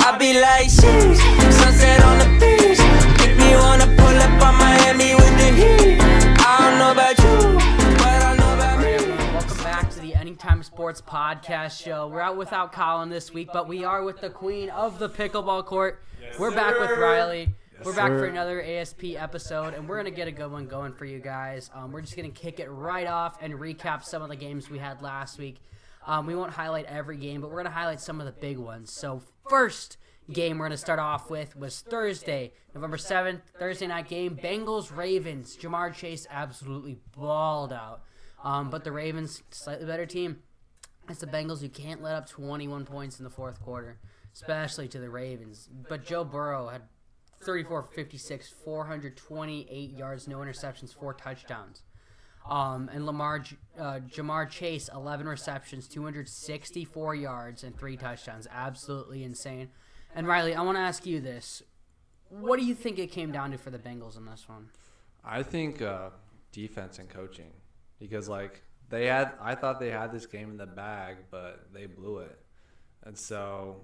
I be like, sheesh, sunset on the beach. Make me wanna pull up on Miami with the heat. I don't know about you, but I know about me. Welcome back to the Anytime Sports Podcast Show. We're out without Colin this week, but we are with the queen of the pickleball court. We're back with Riley. We're back for another ASP episode, and we're going to get a good one going for you guys. We're just going to kick it right off and recap some of the games we had last week. We won't highlight every game, but we're going to highlight some of the big ones. So first game we're going to start off with was Thursday, November 7th, Thursday night game, Bengals-Ravens. Jamar Chase absolutely balled out. But the Ravens, slightly better team. It's the Bengals who can't let up 21 points in the fourth quarter, especially to the Ravens. But Joe Burrow had 34 for 56, 428 yards, no interceptions, 4 touchdowns. And Jamar Chase, 11 receptions, 264 yards, and 3 touchdowns. Absolutely insane. And Riley, I want to ask you this. What do you think it came down to for the Bengals in this one? I think defense and coaching. Because, I thought they had this game in the bag, but they blew it. And so,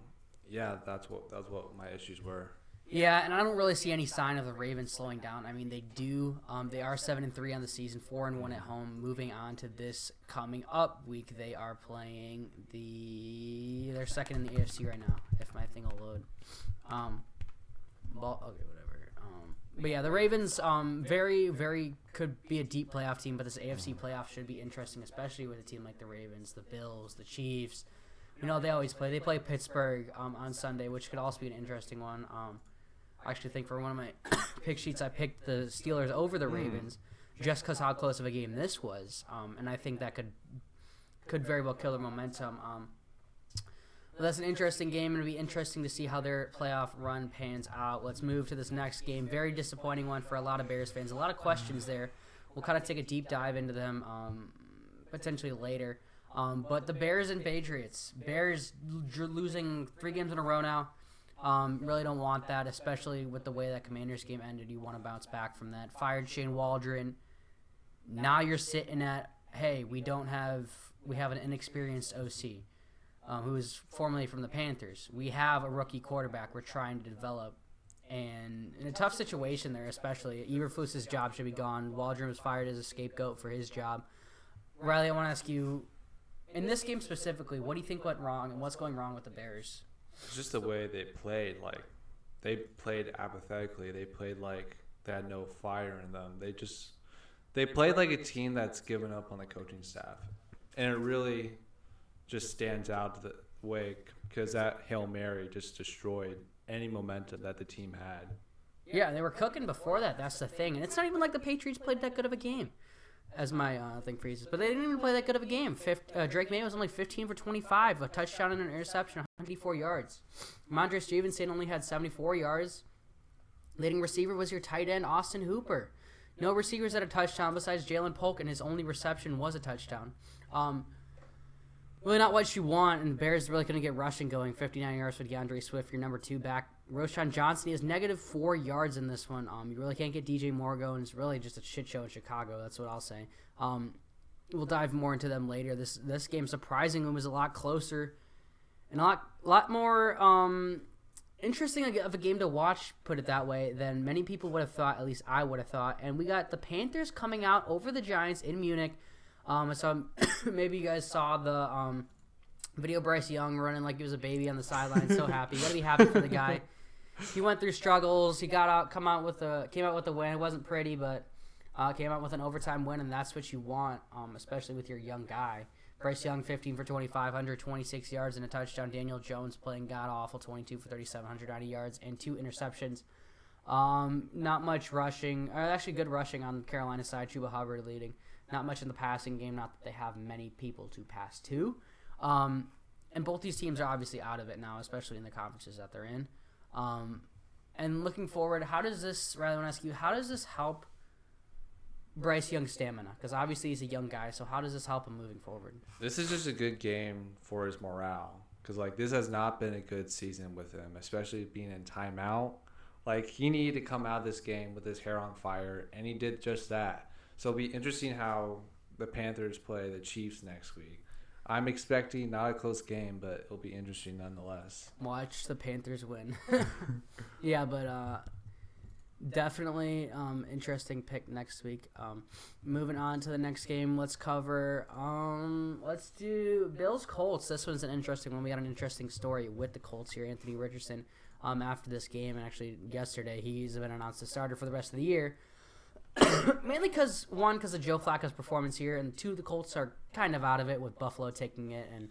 yeah, that's what my issues were. Yeah, and I don't really see any sign of the Ravens slowing down. I mean, they do. They are 7-3 on the season, 4-1 at home. Moving on to this coming up week, they are playing they're second in the AFC right now. If my thing will load. Okay, whatever. But yeah, the Ravens, very, very could be a deep playoff team, but this AFC playoff should be interesting, especially with a team like the Ravens, the Bills, the Chiefs. You know, they always play. They play Pittsburgh on Sunday, which could also be an interesting one. I actually think for one of my pick sheets, I picked the Steelers over the Ravens just because how close of a game this was. And I think that could very well kill their momentum. But that's an interesting game, and it'll be interesting to see how their playoff run pans out. Let's move to this next game. Very disappointing one for a lot of Bears fans. A lot of questions there. We'll kind of take a deep dive into them potentially later. But the Bears and Patriots. Bears losing 3 games in a row now. Really don't want that, especially with the way that Commanders game ended. You want to bounce back from that. Fired Shane Waldron. Now you're sitting at, hey, we have an inexperienced OC who is formerly from the Panthers. We have a rookie quarterback we're trying to develop. And in a tough situation there, especially, Eberflus's job should be gone. Waldron was fired as a scapegoat for his job. Riley, I want to ask you, in this game specifically, what do you think went wrong and what's going wrong with the Bears? It's just the way they played. They played apathetically. They played like they had no fire in them. They played like a team that's given up on the coaching staff. And it really just stands out the way because that Hail Mary just destroyed any momentum that the team had. Yeah, they were cooking before that. That's the thing. And it's not even like the Patriots played that good of a game, as my thing freezes. But they didn't even play that good of a game. Drake May was only 15 for 25, a touchdown and an interception, 154 yards. Ramondre Stevenson only had 74 yards. Leading receiver was your tight end, Austin Hooper. No receivers had a touchdown besides Jalen Polk, and his only reception was a touchdown. Really not what you want, and Bears really couldn't get rushing going. 59 yards for DeAndre Swift, your number 2 back. Roshan Johnson, he has -4 yards in this one. You really can't get DJ Moore going. It's really just a shit show in Chicago. That's what I'll say. We'll dive more into them later. This game, surprisingly, was a lot closer and a lot more interesting of a game to watch, put it that way, than many people would have thought. At least I would have thought. And we got the Panthers coming out over the Giants in Munich. So maybe you guys saw the video of Bryce Young running like he was a baby on the sideline. So happy. You got to be happy for the guy. He went through struggles. He came out with a win. It wasn't pretty, but came out with an overtime win, and that's what you want, especially with your young guy. Bryce Young, 15 for 25, 126 yards and a touchdown. Daniel Jones playing god-awful, 22 for 37, 190 yards and 2 interceptions. Not much rushing. Actually, good rushing on Carolina's side. Chuba Hubbard leading. Not much in the passing game. Not that they have many people to pass to. And both these teams are obviously out of it now, especially in the conferences that they're in. And looking forward, how does this help Bryce Young's stamina? Because obviously he's a young guy, so how does this help him moving forward? This is just a good game for his morale because, this has not been a good season with him, especially being in timeout. He needed to come out of this game with his hair on fire, and he did just that. So it'll be interesting how the Panthers play the Chiefs next week. I'm expecting not a close game, but it'll be interesting nonetheless. Watch the Panthers win. Yeah, but definitely interesting pick next week. Moving on to the next game, let's cover. Let's do Bills Colts. This one's an interesting one. We got an interesting story with the Colts here. Anthony Richardson. After this game, and actually yesterday, he's been announced the starter for the rest of the year. Mainly because of Joe Flacco's performance here, and two, the Colts are kind of out of it with Buffalo taking it, and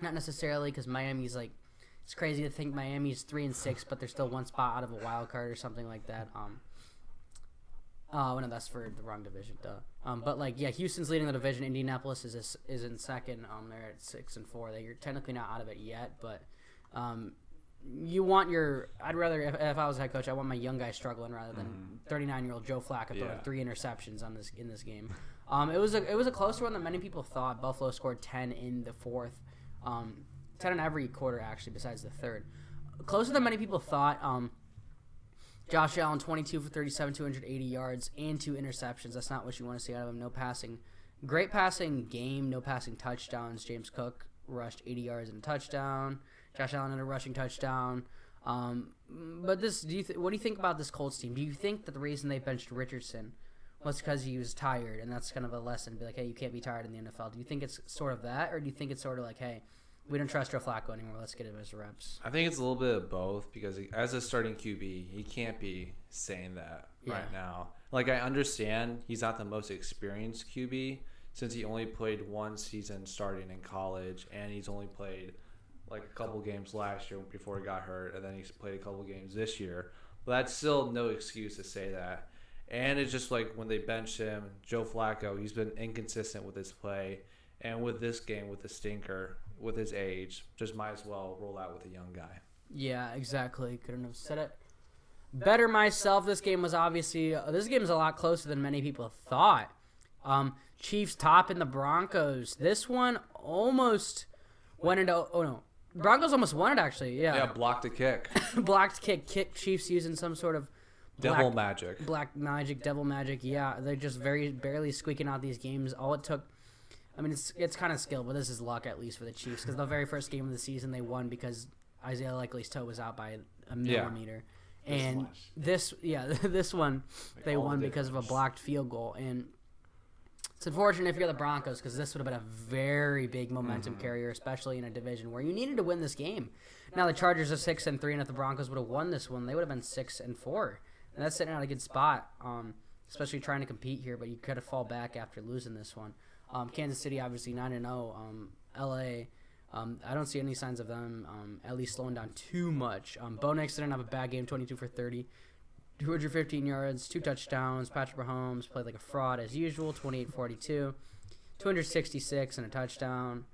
not necessarily because Miami's like, it's crazy to think Miami's 3-6, but they're still one spot out of a wild card or something like that. No, that's for the wrong division, duh. But like, yeah, Houston's leading the division. Indianapolis is in second. They're at 6-4. They're technically not out of it yet, but you want I'd rather, if I was a head coach, I want my young guy struggling rather than 39-year-old Joe Flacco throwing 3 interceptions in this game. It was a closer one than many people thought. Buffalo scored 10 in the fourth, 10 in every quarter actually, besides the third. Closer than many people thought. Josh Allen 22 for 37, 280 yards and 2 interceptions. That's not what you want to see out of him. No passing, great passing game, no passing touchdowns. James Cook rushed 80 yards and a touchdown. Josh Allen had a rushing touchdown. But what do you think about this Colts team? Do you think that the reason they benched Richardson was because he was tired, and that's kind of a lesson? Be like, hey, you can't be tired in the NFL. Do you think it's sort of that, or do you think it's sort of like, hey, we don't trust Joe Flacco anymore, let's get him his reps? I think it's a little bit of both, because as a starting QB, he can't be saying that right now. Like, I understand he's not the most experienced QB since he only played one season starting in college, and he's only played like a couple games last year before he got hurt, and then he's played a couple games this year. But that's still no excuse to say that. And it's just like when they benched him, Joe Flacco, he's been inconsistent with his play. And with this game, with the stinker, with his age, just might as well roll out with a young guy. Yeah, exactly. Couldn't have said it better myself. This game was obviously a lot closer than many people thought. Chiefs topping the Broncos. This one almost went into Broncos almost won it, actually. Yeah, blocked a kick. Blocked kick Chiefs using some sort of devil magic. Yeah, they're just very barely squeaking out these games. All it took, I mean, it's kind of skill, but this is luck at least for the Chiefs, because the very first game of the season they won because Isaiah Likely's toe was out by a millimeter. And this one they won because of a blocked field goal. And it's unfortunate if you're the Broncos, because this would have been a very big momentum carrier, especially in a division where you needed to win this game. Now the Chargers are 6-3, and if the Broncos would have won this one, they would have been 6-4, and that's sitting at a good spot, especially trying to compete here. But you could have fall back after losing this one. Kansas City obviously 9-0. LA, I don't see any signs of them at least slowing down too much. Bo Nix didn't have a bad game, 22 for 30. 215 yards, 2 touchdowns. Patrick Mahomes played like a fraud as usual, 28-42, 266 and a touchdown.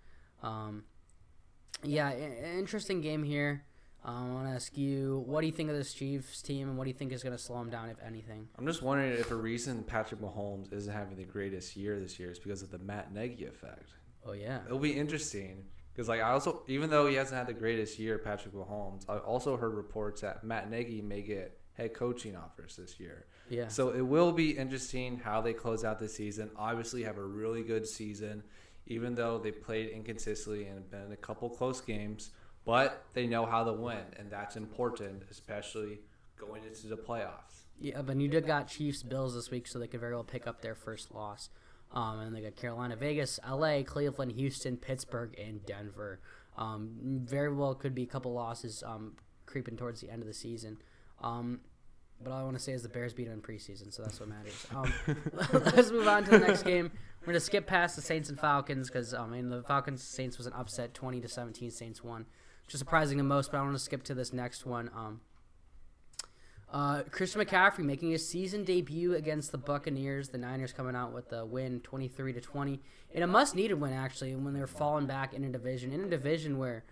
Interesting game here. I want to ask you, what do you think of this Chiefs team, and what do you think is going to slow them down, if anything? I'm just wondering if a reason Patrick Mahomes isn't having the greatest year this year is because of the Matt Nagy effect. Oh, yeah. It'll be interesting because, like, I also, even though he hasn't had the greatest year, Patrick Mahomes, I also heard reports that Matt Nagy may get head coaching offers this year. Yeah. So it will be interesting how they close out the season. Obviously have a really good season, even though they played inconsistently and been in a couple close games, but they know how to win, and that's important, especially going into the playoffs. Yeah, but you did got Chiefs Bills this week, so they could very well pick up their first loss. And they got Carolina, Vegas, LA, Cleveland, Houston, Pittsburgh, and Denver. Very well could be a couple losses creeping towards the end of the season. But all I want to say is the Bears beat them in preseason, so that's what matters. Let's move on to the next game. We're going to skip past the Saints and Falcons because, the Falcons-Saints was an upset, 20-17. Saints won, which is surprising the most, but I want to skip to this next one. Christian McCaffrey making his season debut against the Buccaneers. The Niners coming out with the win, 23-20. And a much-needed win, actually, when they were falling back in a division where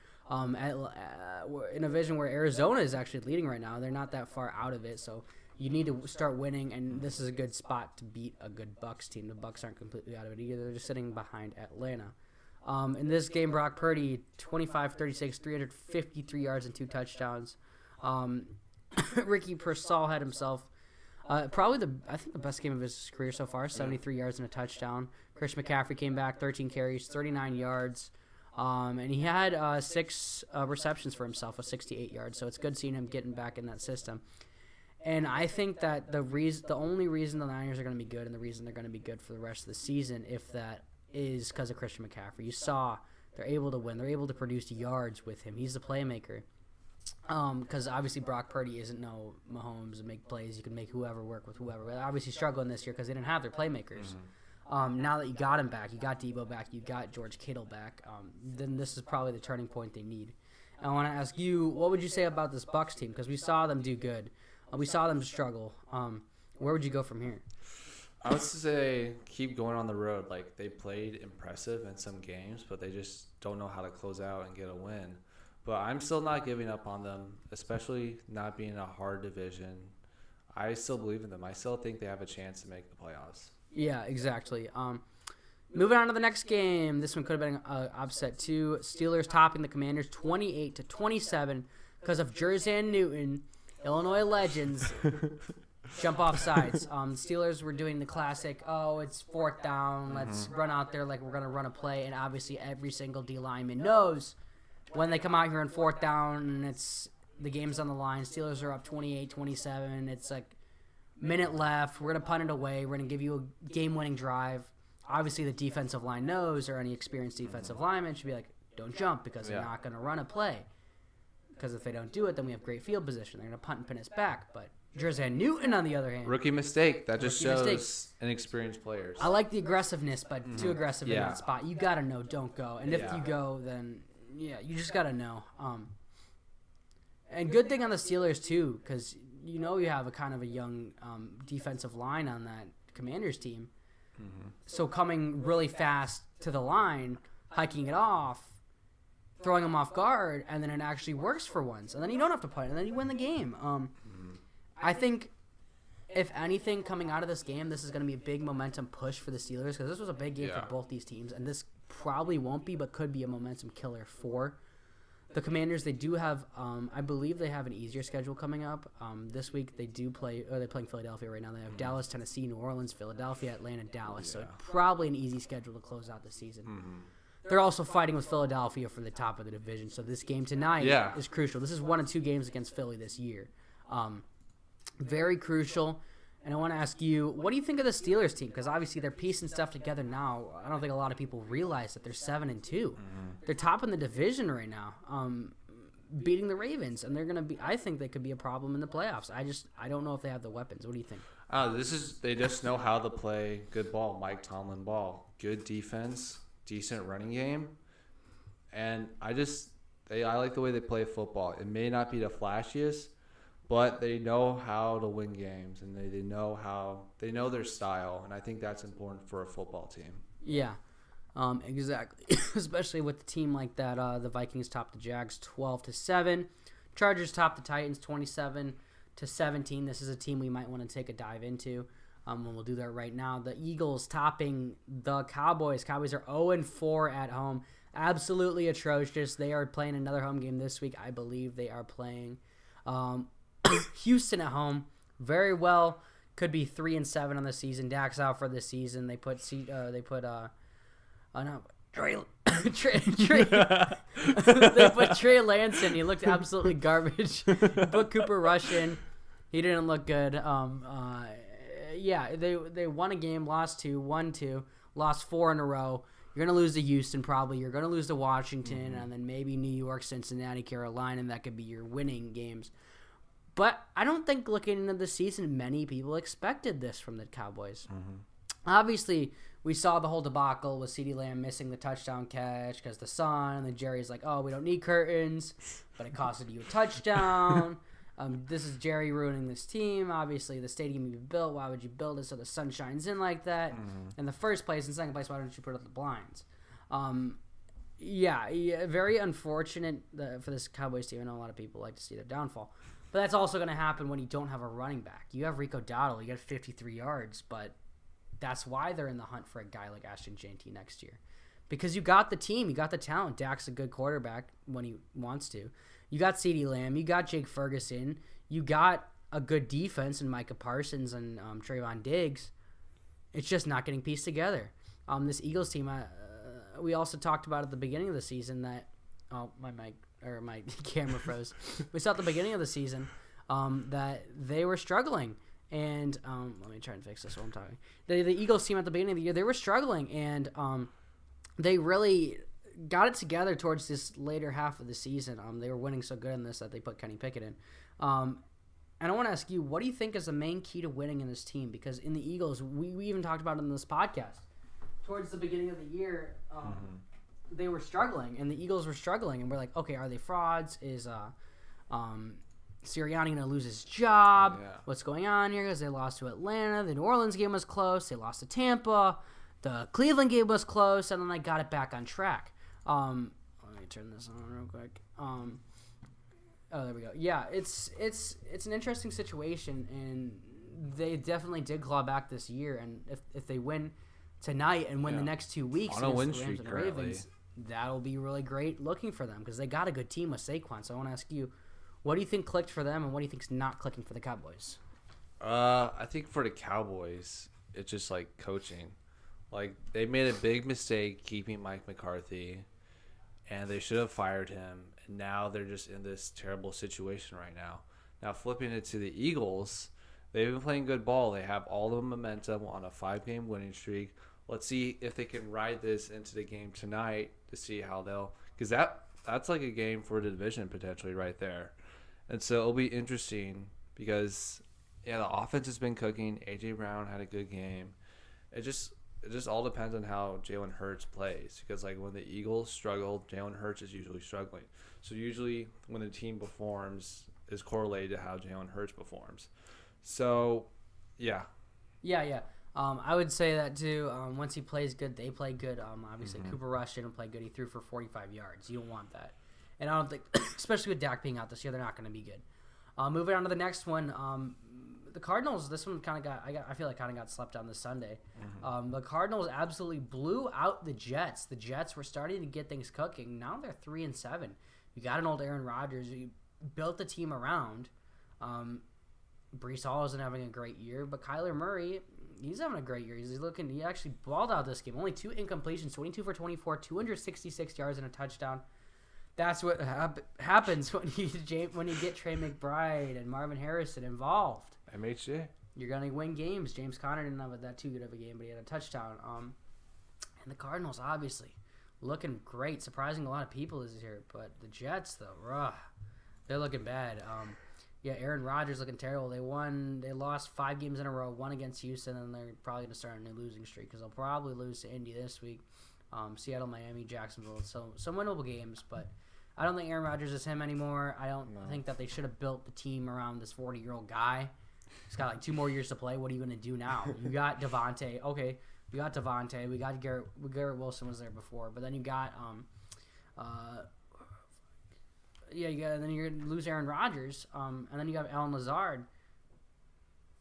Arizona is actually leading right now. They're not that far out of it, so you need to start winning, and this is a good spot to beat a good Bucs team. The Bucs aren't completely out of it either. They're just sitting behind Atlanta. In this game, Brock Purdy, 25-36, 353 yards and 2 touchdowns. Ricky Pearsall had himself Probably I think the best game of his career so far, 73 yards and a touchdown. Chris McCaffrey came back, 13 carries, 39 yards. And he had 6 receptions for himself with 68 yards. So it's good seeing him getting back in that system. And I think that the only reason the Niners are going to be good and the reason they're going to be good for the rest of the season, if that is because of Christian McCaffrey. You saw they're able to win. They're able to produce yards with him. He's the playmaker. Because obviously Brock Purdy isn't no Mahomes and make plays. You can make whoever work with whoever. They're obviously struggling this year because they didn't have their playmakers. Now that you got him back, you got Debo back, you got George Kittle back, then this is probably the turning point they need. And I want to ask you, what would you say about this Bucs team? Because we saw them do good. We saw them struggle. Where would you go from here? I would say keep going on the road. Like, they played impressive in some games, but they just don't know how to close out and get a win. But I'm still not giving up on them, especially not being a hard division. I still believe in them. I still think they have a chance to make the playoffs. Yeah, exactly. Moving on to the next game. This one could have been an upset too. Steelers topping the Commanders 28-27 because of Jerzan Newton, Illinois legends, jump off sides. The Steelers were doing the classic, it's 4th down, let's run out there like we're going to run a play, and obviously every single D lineman knows when they come out here on 4th down and the game's on the line, Steelers are up 28-27, it's like minute left, we're going to punt it away, we're going to give you a game-winning drive. Obviously the defensive line knows, or any experienced defensive lineman should be like, don't jump because they're not going to run a play. Because if they don't do it, then we have great field position. They're going to punt and pin us back. But Jerzan Newton, on the other hand. Rookie mistake. That just shows inexperienced players. I like the aggressiveness, but too aggressive in that spot. You got to know, don't go. And if you go, then, you just got to know. And good thing on the Steelers, too, because you have a kind of a young defensive line on that Commanders team. So coming really fast to the line, hiking it off, throwing them off guard, and then it actually works for once. And then you don't have to punt, and then you win the game. I think, if anything, coming out of this game, this is going to be a big momentum push for the Steelers, because this was a big game for both these teams, and this probably won't be, but could be a momentum killer for the Commanders. They do have, I believe they have an easier schedule coming up. This week they do play, they're playing Philadelphia right now. They have Dallas, Tennessee, New Orleans, Philadelphia, Atlanta, Dallas. So probably an easy schedule to close out the season. They're also fighting with Philadelphia for the top of the division. So this game tonight is crucial. This is 1 of 2 games against Philly this year. Very crucial. And I want to ask you, what do you think of the Steelers team? Because obviously they're piecing stuff together now. I don't think a lot of people realize that they're 7-2. They're top in the division right now, beating the Ravens, and they're going to be. I think they could be a problem in the playoffs. I don't know if they have the weapons. What do you think? They just know how to play good ball, Mike Tomlin ball, good defense, decent running game, and I like the way they play football. It may not be the flashiest, but they know how to win games, and they know their style, and I think that's important for a football team. Yeah, exactly. Especially with a team like that. The Vikings topped the Jags 12-7. Chargers topped the Titans 27-17. This is a team we might want to take a dive into. We'll do that right now. The Eagles topping the Cowboys. Cowboys are 0-4 at home. Absolutely atrocious. They are playing another home game this week. I believe they are playing Houston at home. Very well. Could be 3-7 on the season. Dak's out for the season. They put Trey they put Trey Lance in. He looked absolutely garbage. Put Cooper Rush in. He didn't look good. They won a game, lost 2, won 2, lost 4 in a row. You're going to lose to Houston probably. You're going to lose to Washington, and then maybe New York, Cincinnati, Carolina, and that could be your winning games. But I don't think looking into the season, many people expected this from the Cowboys. Obviously, we saw the whole debacle with CeeDee Lamb missing the touchdown catch because the sun, and then Jerry's like, we don't need curtains, but it costed you a touchdown. This is Jerry ruining this team. Obviously, the stadium you built, why would you build it so the sun shines in like that? In the first place. In second place, why don't you put up the blinds? Very unfortunate for this Cowboys team. I know a lot of people like to see their downfall. But that's also going to happen when you don't have a running back. You have Rico Dowdle. You got 53 yards, but that's why they're in the hunt for a guy like Ashton Jeanty next year. Because you got the team. You got the talent. Dak's a good quarterback when he wants to. You got CeeDee Lamb. You got Jake Ferguson. You got a good defense in Micah Parsons and Trayvon Diggs. It's just not getting pieced together. This Eagles team, we also talked about at the beginning of the season that my camera froze. We saw at the beginning of the season that they were struggling. And let me try and fix this while I'm talking. The Eagles team at the beginning of the year, they were struggling, and they really got it together towards this later half of the season. They were winning so good in this that they put Kenny Pickett in. And I want to ask you, what do you think is the main key to winning in this team? Because in the Eagles, we even talked about it in this podcast. Towards the beginning of the year, they were struggling, and the Eagles were struggling, and we're like, okay, are they frauds? Is Sirianni going to lose his job? Yeah. What's going on here? Because they lost to Atlanta. The New Orleans game was close. They lost to Tampa. The Cleveland game was close, and then they got it back on track. Let me turn this on real quick. Oh, there we go. Yeah, it's an interesting situation, and they definitely did claw back this year. And if they win tonight and win the next 2 weeks on a win against the Rams and Ravens, that'll be really great looking for them because they got a good team with Saquon. So I want to ask you, what do you think clicked for them, and what do you think's not clicking for the Cowboys? I think for the Cowboys, it's just like coaching. Like they made a big mistake keeping Mike McCarthy, and they should have fired him. And now they're just in this terrible situation right now. Now flipping it to the Eagles, they've been playing good ball. They have all the momentum on a 5-game winning streak. Let's see if they can ride this into the game tonight to see how they'll, because that's like a game for the division potentially right there. And so it'll be interesting because, the offense has been cooking. A.J. Brown had a good game. It just all depends on how Jalen Hurts plays because, like, when the Eagles struggle, Jalen Hurts is usually struggling. So usually when the team performs is correlated to how Jalen Hurts performs. So, yeah. Yeah. I would say that, too. Once he plays good, they play good. Obviously, Cooper Rush didn't play good. He threw for 45 yards. You don't want that. And I don't think, especially with Dak being out this year, they're not going to be good. Moving on to the next one, the Cardinals. This one kind of I feel like kind of got slept on this Sunday. The Cardinals absolutely blew out the Jets. The Jets were starting to get things cooking. Now they're 3-7. You got an old Aaron Rodgers. You built the team around. Breece Hall isn't having a great year, but Kyler Murray, he's having a great year. He actually balled out this game. Only 2 incompletions, 22 for 24, 266 yards and a touchdown. That's what happens when you get Trey McBride and Marvin Harrison involved. MHJ. You're going to win games. James Conner didn't have that too good of a game, but he had a touchdown. And the Cardinals, obviously, looking great, surprising a lot of people this year. But the Jets, though, they're looking bad. Aaron Rodgers looking terrible. They lost 5 games in a row, 1 against Houston, and they're probably going to start a new losing streak because they'll probably lose to Indy this week. Seattle, Miami, Jacksonville. So some winnable games, but I don't think Aaron Rodgers is him anymore. I don't think that they should have built the team around this 40-year-old guy. He's got like 2 more years to play. What are you going to do now? You got Devontae. Okay, we got Devontae. We got Garrett. Garrett Wilson was there before, but then you got then you're going to lose Aaron Rodgers, and then you got Alan Lazard.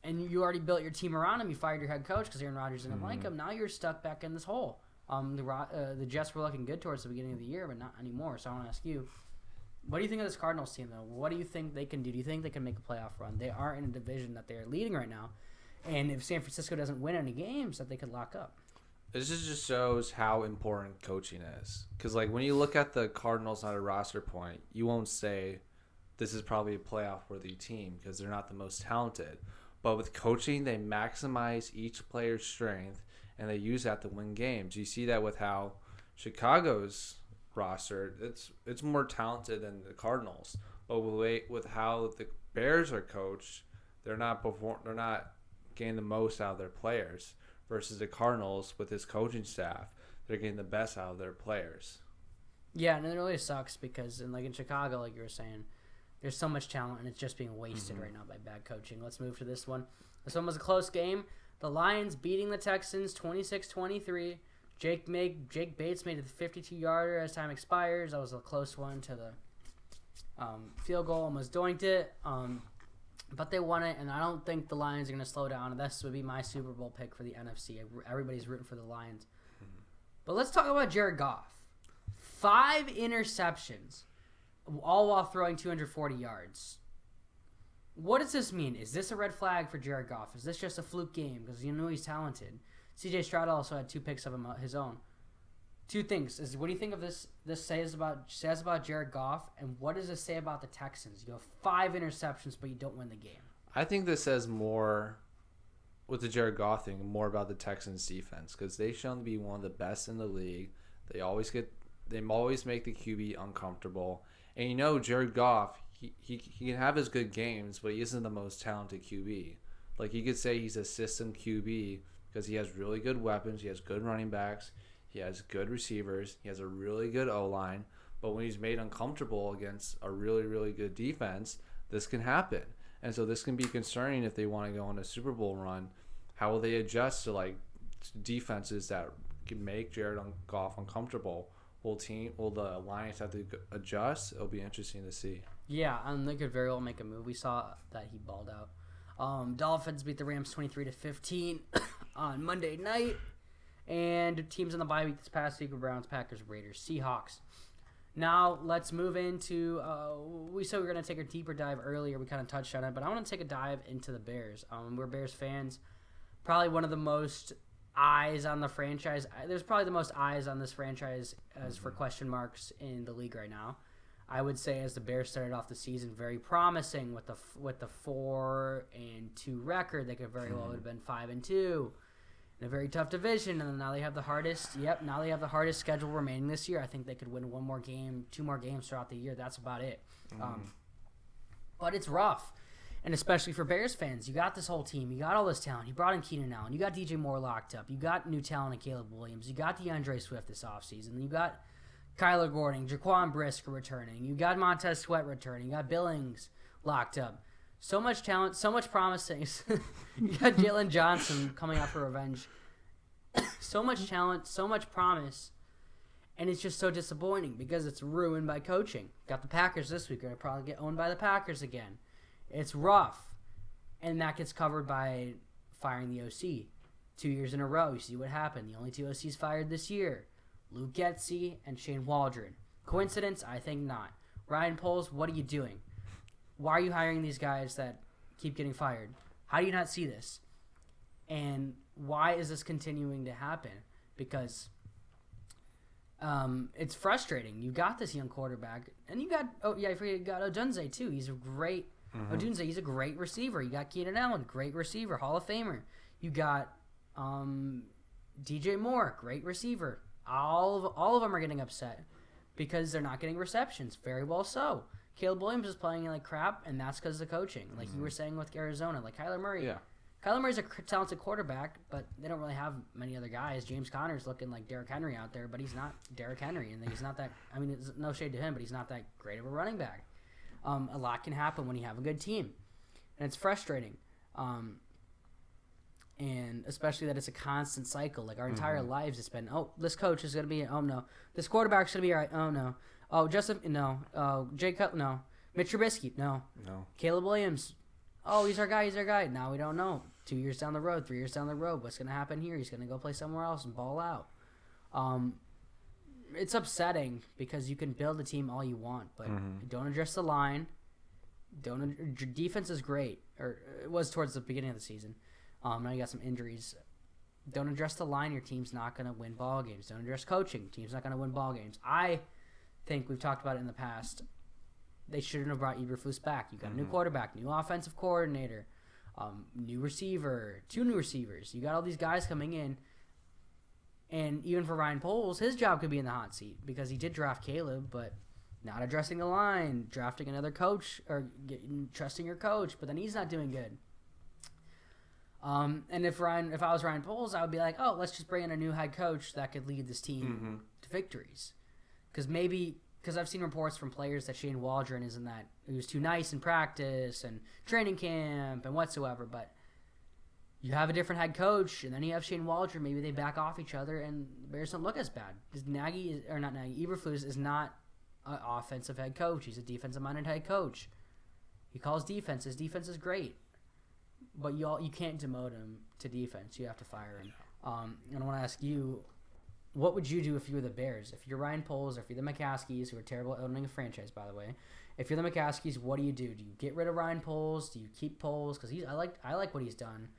And you already built your team around him. You fired your head coach because Aaron Rodgers didn't like him. Now you're stuck back in this hole. The Jets were looking good towards the beginning of the year, but not anymore. So I want to ask you, what do you think of this Cardinals team, though? What do you think they can do? Do you think they can make a playoff run? They are in a division that they're leading right now. And if San Francisco doesn't win any games, that they could lock up. This just shows how important coaching is. Because, like, when you look at the Cardinals on a roster point, you won't say this is probably a playoff-worthy team because they're not the most talented. But with coaching, they maximize each player's strength, and they use that to win games. You see that with how Chicago's roster, it's more talented than the Cardinals. But with how the Bears are coached, they're not getting the most out of their players. Versus the Cardinals with his coaching staff, they're getting the best out of their players. Yeah, and it really sucks because in Chicago, like you were saying, there's so much talent and it's just being wasted right now by bad coaching. Let's move to this one. This one was a close game. The Lions beating the Texans 26-23. Jake Bates made a 52-yarder as time expires. That was a close one to the field goal. Almost doinked it. But they won it, and I don't think the Lions are going to slow down. This would be my Super Bowl pick for the NFC. Everybody's rooting for the Lions. But let's talk about Jared Goff. 5 interceptions, all while throwing 240 yards. What does this mean? Is this a red flag for Jared Goff? Is this just a fluke game because you know he's talented? C.J. Stroud also had 2 picks of his own. 2 things. What do you think of this says about Jared Goff, and what does this say about the Texans? You have 5 interceptions, but you don't win the game. I think this says more, with the Jared Goff thing, more about the Texans defense, because they've shown to be one of the best in the league. They always make the QB uncomfortable. And you know, Jared Goff, he can have his good games, but he isn't the most talented QB. Like, you could say he's a system QB because he has really good weapons, he has good running backs, he has good receivers, he has a really good O-line. But when he's made uncomfortable against a really, really good defense, this can happen. And so this can be concerning if they want to go on a Super Bowl run. How will they adjust to defenses that can make Jared Goff uncomfortable? Will the Alliance have to adjust? It'll be interesting to see. Yeah, and they could very well make a move. We saw that he balled out. Dolphins beat the Rams 23-15 on Monday night, and teams in the bye week this past week were Browns, Packers, Raiders, Seahawks. Now, let's move into, we said we were going to take a deeper dive earlier. We kind of touched on it, but I want to take a dive into the Bears. We're Bears fans. Probably one of the most eyes on the franchise. There's probably the most eyes on this franchise as for question marks in the league right now. I would say as the Bears started off the season very promising with the 4-2 record. They could very well have been 5-2. In a very tough division, and now they have the hardest schedule remaining this year. I think they could win 1 more game, 2 more games throughout the year. That's about it. But it's rough, and especially for Bears fans. You got this whole team. You got all this talent. You brought in Keenan Allen. You got DJ Moore locked up. You got new talent in Caleb Williams. You got DeAndre Swift this offseason. You got Kyler Gordon, Jaquan Brisker returning. You got Montez Sweat returning. You got Billings locked up. So much talent, so much promising. You got Jalen Johnson coming out for revenge. So much talent, so much promise, and it's just so disappointing because it's ruined by coaching. Got the Packers this week. They're going to probably get owned by the Packers again. It's rough, and that gets covered by firing the OC. 2 years in a row, you see what happened. The only 2 OCs fired this year, Luke Getsy and Shane Waldron. Coincidence? I think not. Ryan Poles, what are you doing? Why are you hiring these guys that keep getting fired? How do you not see this? And why is this continuing to happen? Because it's frustrating. You got this young quarterback, and you got you got Odunze too. He's a great Odunze. He's a great receiver. You got Keenan Allen, great receiver, Hall of Famer. You got DJ Moore, great receiver. All of them are getting upset because they're not getting receptions. Very well so. Caleb Williams is playing like crap, and that's because of the coaching. Like you were saying with Arizona, like Kyler Murray. Yeah. Kyler Murray's a talented quarterback, but they don't really have many other guys. James Conner's looking like Derrick Henry out there, but he's not Derrick Henry, and he's not that. I mean, there's no shade to him, but he's not that great of a running back. A lot can happen when you have a good team, and it's frustrating. And especially that it's a constant cycle. Like our entire lives, it's been, this coach is gonna be, no, this quarterback's gonna be all right. No, Justin, no, Jay Cutler, no, Mitch Trubisky, no, Caleb Williams. He's our guy. Now we don't know. 2 years down the road, 3 years down the road, what's going to happen here? He's going to go play somewhere else and ball out. It's upsetting because you can build a team all you want, but don't address the line. Your defense is great, or it was towards the beginning of the season. Now you got some injuries. Don't address the line. Your team's not going to win ball games. Don't address coaching. Team's not going to win ball games. I think we've talked about it in the past. They shouldn't have brought Eberflus back. You got a new quarterback, new offensive coordinator, new receiver, 2 new receivers. You got all these guys coming in. And even for Ryan Poles, his job could be in the hot seat because he did draft Caleb, but not addressing the line, drafting another coach, or trusting your coach, but then he's not doing good. And if I was Ryan Poles, I would be like, let's just bring in a new head coach that could lead this team to victories. Because I've seen reports from players that Shane Waldron isn't that he was too nice in practice and training camp and whatsoever. But you have a different head coach, and then you have Shane Waldron. Maybe they back off each other, and the Bears don't look as bad. Because Eberflus is not an offensive head coach. He's a defensive-minded head coach. He calls defense. His defense is great, but you can't demote him to defense. You have to fire him. And I want to ask you, what would you do if you were the Bears? If you're Ryan Poles, or if you're the McCaskies, who are terrible at owning a franchise, by the way, if you're the McCaskies, what do? Do you get rid of Ryan Poles? Do you keep Poles? Because I like what he's done,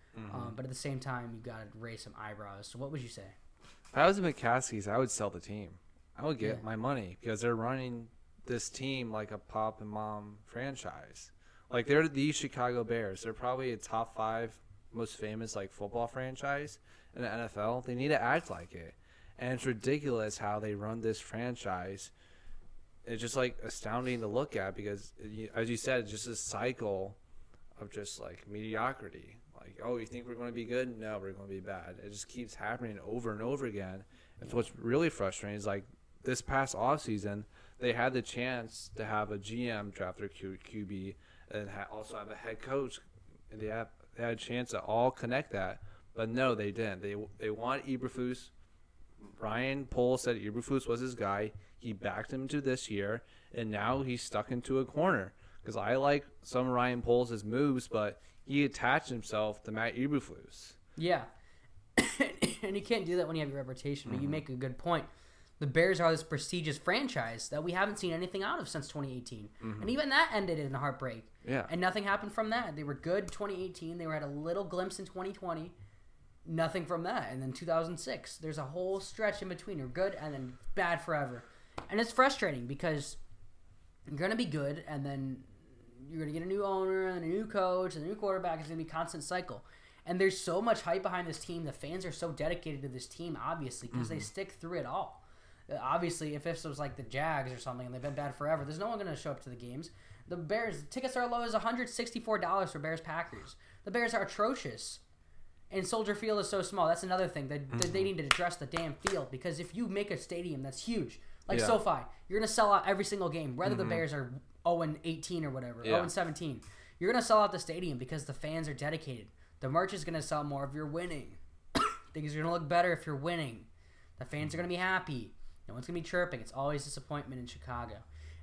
but at the same time, you got to raise some eyebrows. So what would you say? If I was the McCaskies, I would sell the team. I would get my money because they're running this team like a pop and mom franchise. Like, they're the Chicago Bears. They're probably a top 5 most famous like football franchise in the NFL. They need to act like it. And it's ridiculous how they run this franchise. It's just like astounding to look at because, as you said, it's just a cycle of just like mediocrity. Like, oh, you think we're going to be good? No, we're going to be bad. It just keeps happening over and over again. And what's really frustrating is like this past offseason, they had the chance to have a GM draft their QB and also have a head coach. And they had a chance to all connect that. But no, they didn't. They want Eberflus. Ryan Poles said Eberflus was his guy. He backed him to this year, and now he's stuck into a corner. Because I like some of Ryan Poles' moves, but he attached himself to Matt Eberflus. Yeah. And you can't do that when you have your reputation, but you make a good point. The Bears are this prestigious franchise that we haven't seen anything out of since 2018. And even that ended in a heartbreak. Yeah. And nothing happened from that. They were good 2018. They were at a little glimpse in 2020. Nothing from that. And then 2006. There's a whole stretch in between. You're good and then bad forever. And it's frustrating because you're going to be good and then you're going to get a new owner and a new coach and a new quarterback. It's going to be a constant cycle. And there's so much hype behind this team. The fans are so dedicated to this team, obviously, because they stick through it all. Obviously, if this was like the Jags or something and they've been bad forever, there's no one going to show up to the games. The Bears, tickets are as low as $164 for Bears-Packers. The Bears are atrocious. And Soldier Field is so small. That's another thing. They need to address the damn field because if you make a stadium that's huge, like SoFi, you're going to sell out every single game, whether the Bears are 0-18 or whatever, 0-17. You're going to sell out the stadium because the fans are dedicated. The merch is going to sell more if you're winning. Things are going to look better if you're winning. The fans are going to be happy. No one's going to be chirping. It's always disappointment in Chicago.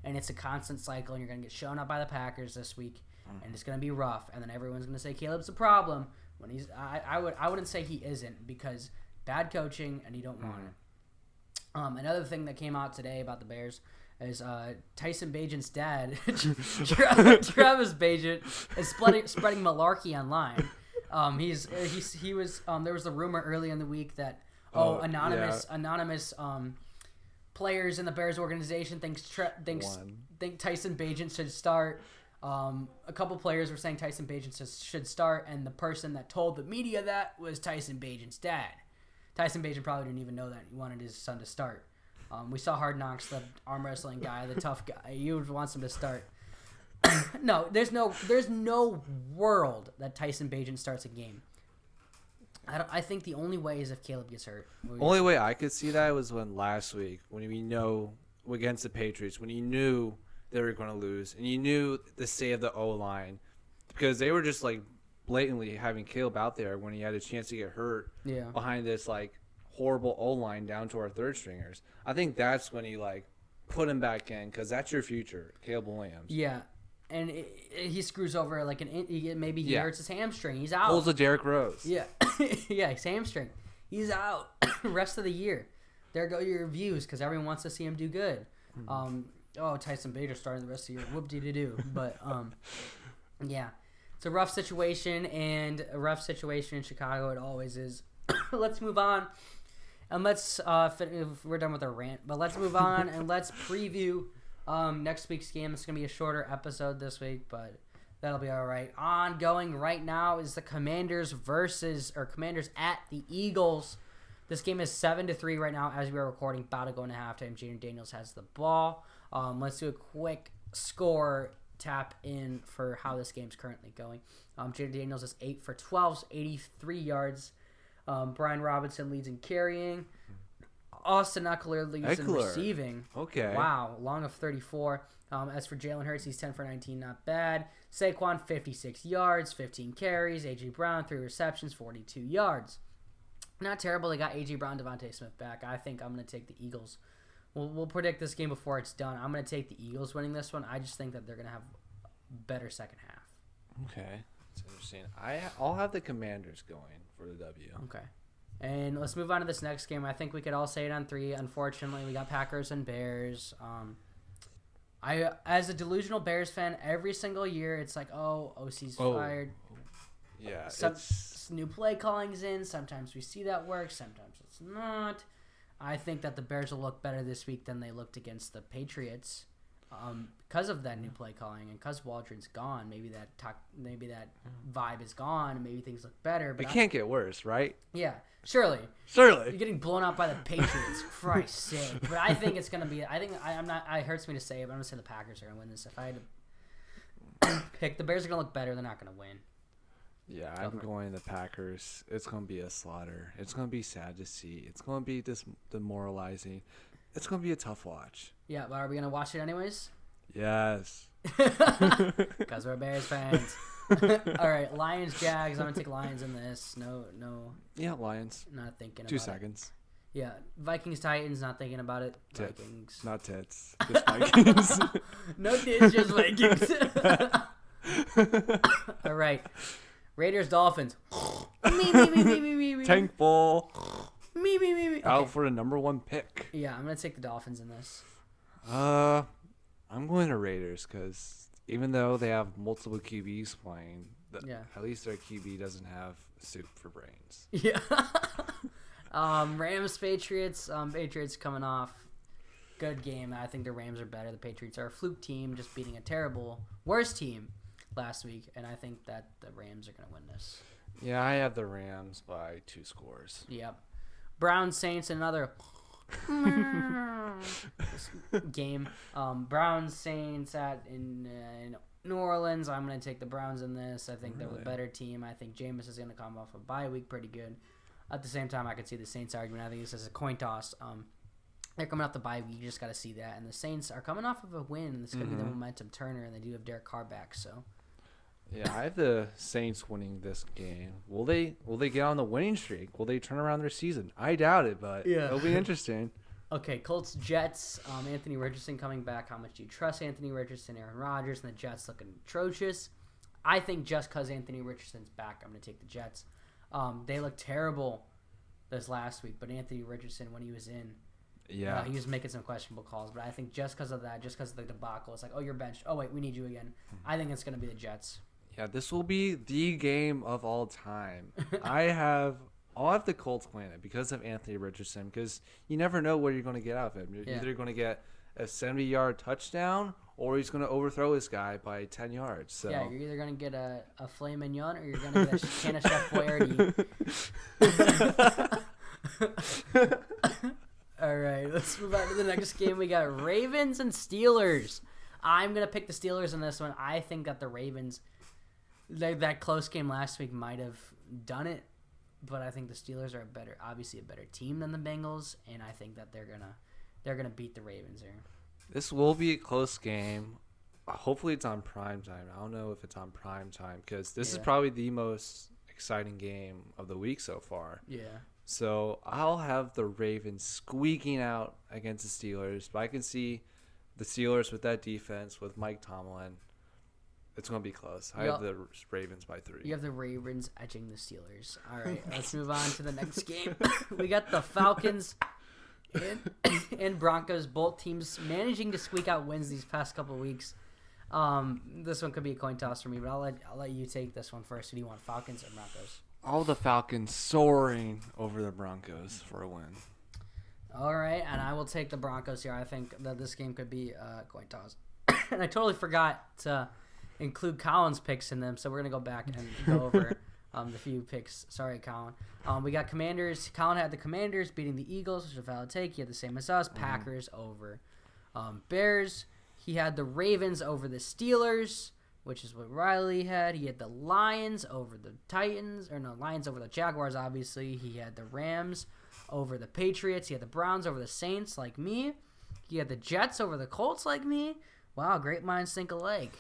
And it's a constant cycle, and you're going to get shown up by the Packers this week, and it's going to be rough. And then everyone's going to say Caleb's the problem. When he's, I wouldn't say he isn't because bad coaching, and you don't want it. Another thing that came out today about the Bears is Tyson Bagent's dad, Travis Bagent, is spreading malarkey online. He was there was the rumor early in the week that anonymous players in the Bears organization think Tyson Bagent should start. A couple players were saying Tyson Bagent should start, and the person that told the media that was Tyson Bagent's dad. Tyson Bagent probably didn't even know that he wanted his son to start. We saw Hard Knocks, the arm wrestling guy, the tough guy. He wants him to start. No, there's no world that Tyson Bagent starts a game. I think the only way is if Caleb gets hurt. Only way I could see that was when last week, when we know against the Patriots, when you knew they were going to lose, and you knew the state of the O-line, because they were just like blatantly having Caleb out there when he had a chance to get hurt behind this like horrible O-line down to our third stringers. I think that's when you like put him back in because that's your future, Caleb Williams. Yeah. And he screws over like maybe he hurts his hamstring. He's out. Pulls a Derrick Rose. Yeah, yeah, his hamstring. He's out rest of the year. There go your views because everyone wants to see him do good. Tyson Bagent starting the rest of the year. Whoop-de-doo. But yeah, it's a rough situation and a rough situation in Chicago. It always is. Let's move on and let's we're done with our rant, but let's move on and let's preview. Next week's game. It's going to be a shorter episode this week, but that'll be all right. Ongoing right now is the Commanders at the Eagles. This game is 7-3 right now as we are recording. About to go into halftime. Jaden Daniels has the ball. Let's do a quick score tap in for how this game's currently going. Jaden Daniels is 8 for 12, 83 yards. Brian Robinson leads in carrying. Austin Eckler leads in receiving. Okay. Wow, long of 34. As for Jalen Hurts, he's 10 for 19, not bad. Saquon, 56 yards, 15 carries. A.J. Brown, 3 receptions, 42 yards. Not terrible. They got A.J. Brown, Devontae Smith back. I think I'm going to take the Eagles. We'll predict this game before it's done. I'm going to take the Eagles winning this one. I just think that they're going to have a better second half. Okay. That's interesting. I'll have the Commanders going for the W. Okay. And let's move on to this next game. I think we could all say it on 3. Unfortunately, we got Packers and Bears. As a delusional Bears fan, every single year it's like, oh, OC's fired. Yeah, Some new play calling's in. Sometimes we see that work. Sometimes it's not. I think that the Bears will look better this week than they looked against the Patriots, because of that new play calling and because Waldron's gone. Maybe that vibe is gone, and maybe things look better. But it can't get worse, right? Yeah, surely. Surely. You're getting blown out by the Patriots, Christ's sake. But I think it's gonna be. I'm not. It hurts me to say it, but I'm gonna say the Packers are gonna win this. If I had to pick, the Bears are gonna look better. They're not gonna win. Yeah, I'm going the Packers. It's going to be a slaughter. It's going to be sad to see. It's going to be demoralizing. It's going to be a tough watch. Yeah, but are we going to watch it anyways? Yes. Because we're Bears fans. All right, Lions, Jags. I'm going to take Lions in this. No. Yeah, Lions. Not thinking about 2 it. seconds. Yeah, Vikings, Titans. Not thinking about it. Tits. Vikings. Not tits. Just Vikings. No tits, just Vikings. All right. Raiders, Dolphins. me. Tank Bull. Me. Okay. Out for the number 1 pick. Yeah, I'm going to take the Dolphins in this. I'm going to Raiders because even though they have multiple QBs playing, at least their QB doesn't have soup for brains. Yeah. Rams, Patriots. Patriots coming off good game. I think the Rams are better. The Patriots are a fluke team, just beating a terrible, worse team last week, and I think that the Rams are going to win this. Yeah, I have the Rams by 2 scores. Yep. Browns, Saints, another game. Browns, Saints in New Orleans. I'm going to take the Browns in this. I think they're the better team. I think Jameis is going to come off a bye week pretty good. At the same time, I could see the Saints argument. I think this is a coin toss. They're coming off the bye week. You just got to see that. And the Saints are coming off of a win. This could be the momentum turner, and they do have Derek Carr back, so. Yeah, I have the Saints winning this game. Will they get on the winning streak? Will they turn around their season? I doubt it, but it'll be interesting. Okay, Colts, Jets, Anthony Richardson coming back. How much do you trust Anthony Richardson, Aaron Rodgers, and the Jets looking atrocious? I think just because Anthony Richardson's back, I'm going to take the Jets. They looked terrible this last week, but Anthony Richardson, when he was in, he was making some questionable calls. But I think just because of that, just because of the debacle, it's like, oh, you're benched. Oh, wait, we need you again. I think it's going to be the Jets. Yeah, this will be the game of all time. I'll have the Colts winning it because of Anthony Richardson, because you never know what you're going to get out of him. You're either going to get a 70-yard touchdown or he's going to overthrow this guy by 10 yards. So. Yeah, you're either going to get a filet mignon or you're going to get a can of Chef Boyardee. All right, let's move on to the next game. We got Ravens and Steelers. I'm going to pick the Steelers in this one. I think that the Ravens, that close game last week might have done it, but I think the Steelers are obviously a better team than the Bengals, and I think that they're gonna beat the Ravens here. This will be a close game. Hopefully it's on prime time. I don't know if it's on prime time because this is probably the most exciting game of the week so far. Yeah. So I'll have the Ravens squeaking out against the Steelers, but I can see the Steelers with that defense with Mike Tomlin. It's going to be close. I have the Ravens by 3. You have the Ravens edging the Steelers. All right, let's move on to the next game. We got the Falcons and Broncos, both teams managing to squeak out wins these past couple of weeks. This one could be a coin toss for me, but I'll let you take this one first. Who do you want, Falcons or Broncos? All the Falcons soaring over the Broncos for a win. All right, and I will take the Broncos here. I think that this game could be a coin toss. And I totally forgot to include Colin's picks in them, so we're going to go back and go over the few picks. Sorry, Colin. We got Commanders. Colin had the Commanders beating the Eagles, which is a valid take. He had the same as us. Packers over Bears. He had the Ravens over the Steelers, which is what Riley had. He had the Lions over the Lions over the Jaguars, obviously. He had the Rams over the Patriots. He had the Browns over the Saints, like me. He had the Jets over the Colts, like me. Wow, great minds think alike.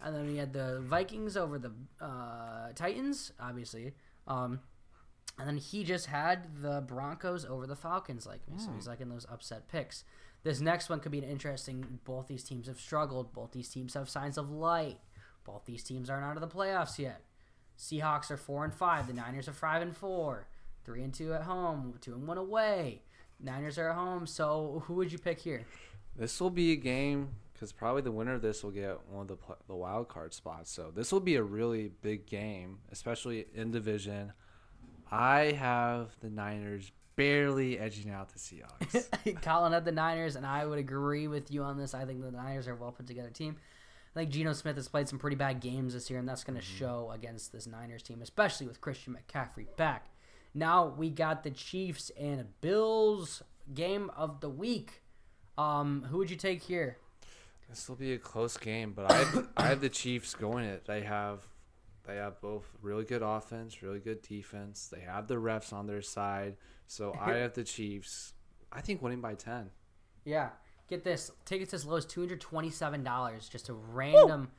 And then he had the Vikings over the Titans, obviously. And then he just had the Broncos over the Falcons, like me. So he's liking those upset picks. This next one could be an interesting. Both these teams have struggled. Both these teams have signs of light. Both these teams aren't out of the playoffs yet. Seahawks are 4-5. The Niners are 5-4. 3-2 at home. 2-1 away. Niners are at home. So who would you pick here? This will be a game because probably the winner of this will get one of the wild card spots. So this will be a really big game, especially in division. I have the Niners barely edging out the Seahawks. Colin had the Niners, and I would agree with you on this. I think the Niners are a well put together team. I think Geno Smith has played some pretty bad games this year, and that's going to show against this Niners team, especially with Christian McCaffrey back. Now we got the Chiefs and Bills game of the week. Who would you take here? This will be a close game, but I have the Chiefs going it. They have both really good offense, really good defense. They have the refs on their side, so I have the Chiefs. I think winning by 10. Yeah. Get this. Tickets as low as $227. Just a random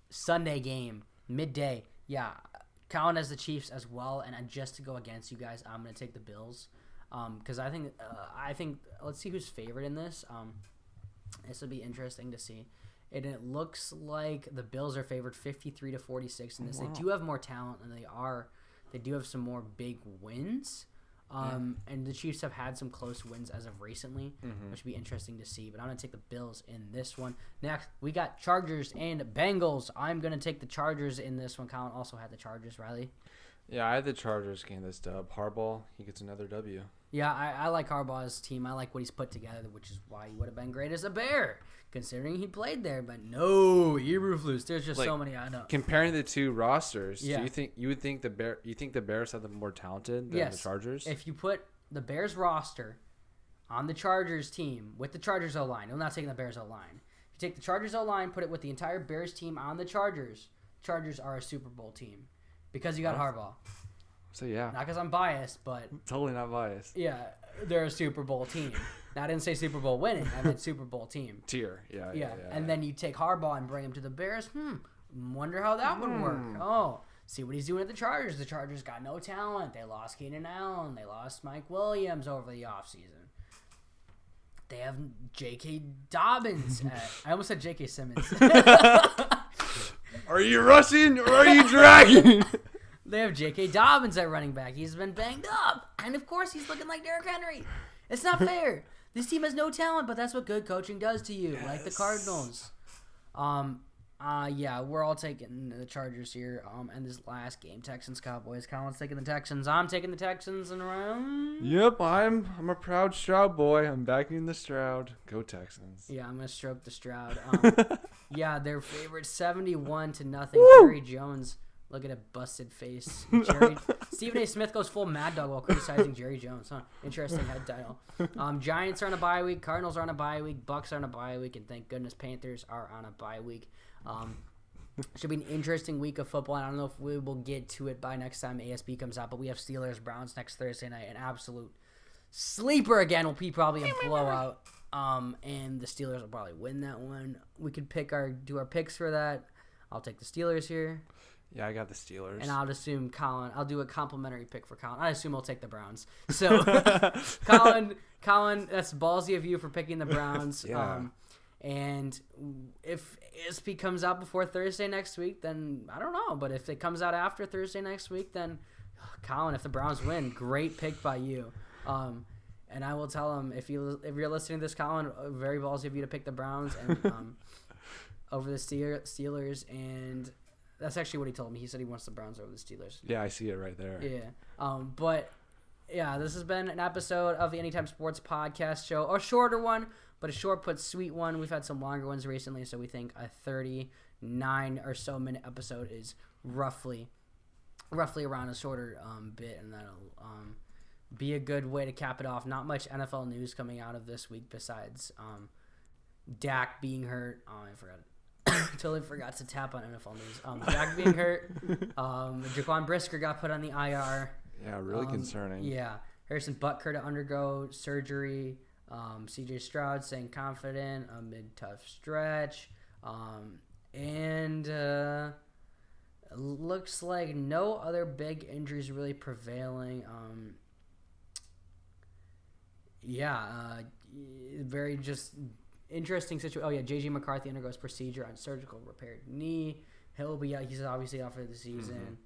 Sunday game, midday. Yeah. Colin has the Chiefs as well, and just to go against you guys, I'm going to take the Bills. Because I think let's see who's favored in this. This will be interesting to see. And it looks like the Bills are favored 53-46 in this. Wow. They do have more talent, and they do have some more big wins. And the Chiefs have had some close wins as of recently, which would be interesting to see. But I'm going to take the Bills in this one. Next, we got Chargers and Bengals. I'm going to take the Chargers in this one. Colin also had the Chargers, Riley. Yeah, I had the Chargers getting this dub. Harbaugh, he gets another W. Yeah, I like Harbaugh's team. I like what he's put together, which is why he would have been great as a Bear, considering he played there. But no, Eberflus. There's just so many. I know. Comparing the two rosters, do you think the Bears have the more talented than the Chargers? If you put the Bears roster on the Chargers team with the Chargers O-line, I'm not taking the Bears O-line. If you take the Chargers O-line, put it with the entire Bears team on the Chargers are a Super Bowl team because you got Harbaugh. So, yeah. Not because I'm biased, but... Totally not biased. Yeah, they're a Super Bowl team. Now, I didn't say Super Bowl winning. I meant Super Bowl team. Tier. Yeah. And then you take Harbaugh and bring him to the Bears. Wonder how that would work. Oh, see what he's doing at the Chargers. The Chargers got no talent. They lost Keenan Allen. They lost Mike Williams over the offseason. They have J.K. Dobbins. I almost said J.K. Simmons. Are you rushing or are you dragging? They have J.K. Dobbins at running back. He's been banged up. And, of course, he's looking like Derrick Henry. It's not fair. This team has no talent, but that's what good coaching does to you, like the Cardinals. Yeah, we're all taking the Chargers here. And this last game, Texans-Cowboys. Colin's taking the Texans. I'm taking the Texans in around. Yep, I'm a proud Stroud boy. I'm backing the Stroud. Go Texans. Yeah, I'm gonna stroke the Stroud. Yeah, they're favored 71-0. Jerry Jones. Look at a busted face. Stephen A. Smith goes full Mad Dog while criticizing Jerry Jones. Huh? Interesting head title. Giants are on a bye week. Cardinals are on a bye week. Bucks are on a bye week. And thank goodness Panthers are on a bye week. Should be an interesting week of football. I don't know if we will get to it by next time ASB comes out. But we have Steelers-Browns next Thursday night. An absolute sleeper again will be probably a blowout. And the Steelers will probably win that one. We could do our picks for that. I'll take the Steelers here. Yeah, I got the Steelers. And I'll assume I'll do a complimentary pick for Colin. I assume he'll take the Browns. So, Colin, that's ballsy of you for picking the Browns. Yeah. And if ASP comes out before Thursday next week, then I don't know. But if it comes out after Thursday next week, then Colin, if the Browns win, great pick by you. And I will tell him, if you're listening to this, Colin, very ballsy of you to pick the Browns and over the Steelers. And that's actually what he told me. He said he wants the Browns over the Steelers. Yeah, I see it right there. Yeah. But, yeah, this has been an episode of the Anytime Sports Podcast Show. A shorter one, but a short but sweet one. We've had some longer ones recently, so we think a 39 or so minute episode is roughly around a shorter bit, and that'll be a good way to cap it off. Not much NFL news coming out of this week besides Dak being hurt. Oh, I forgot it. Totally forgot to tap on NFL news. Dak being hurt. Jaquan Brisker got put on the IR. Yeah, really concerning. Yeah. Harrison Butker to undergo surgery. CJ Stroud staying confident amid tough stretch. And looks like no other big injuries really prevailing. Very just interesting situation. Oh, yeah, J.J. McCarthy undergoes procedure on surgical repaired knee. He'll be out. He's obviously out for the season.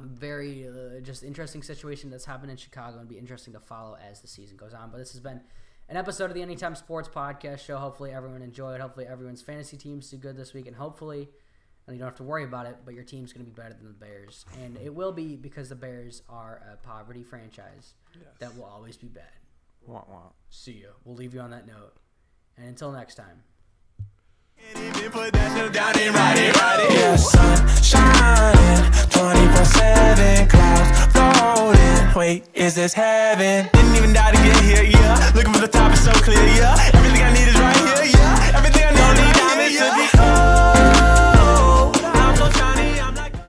Very just interesting situation that's happened in Chicago and be interesting to follow as the season goes on. But this has been an episode of the Anytime Sports Podcast Show. Hopefully everyone enjoyed. Hopefully everyone's fantasy teams do good this week, and hopefully, and you don't have to worry about it, but your team's going to be better than the Bears. And it will be, because the Bears are a poverty franchise that will always be bad. Wah, wah. See ya. We'll leave you on that note. And until next time. Yeah, sun shining, 24/7, clouds floating. Wait, is this heaven? Didn't even die to get here, yeah. Look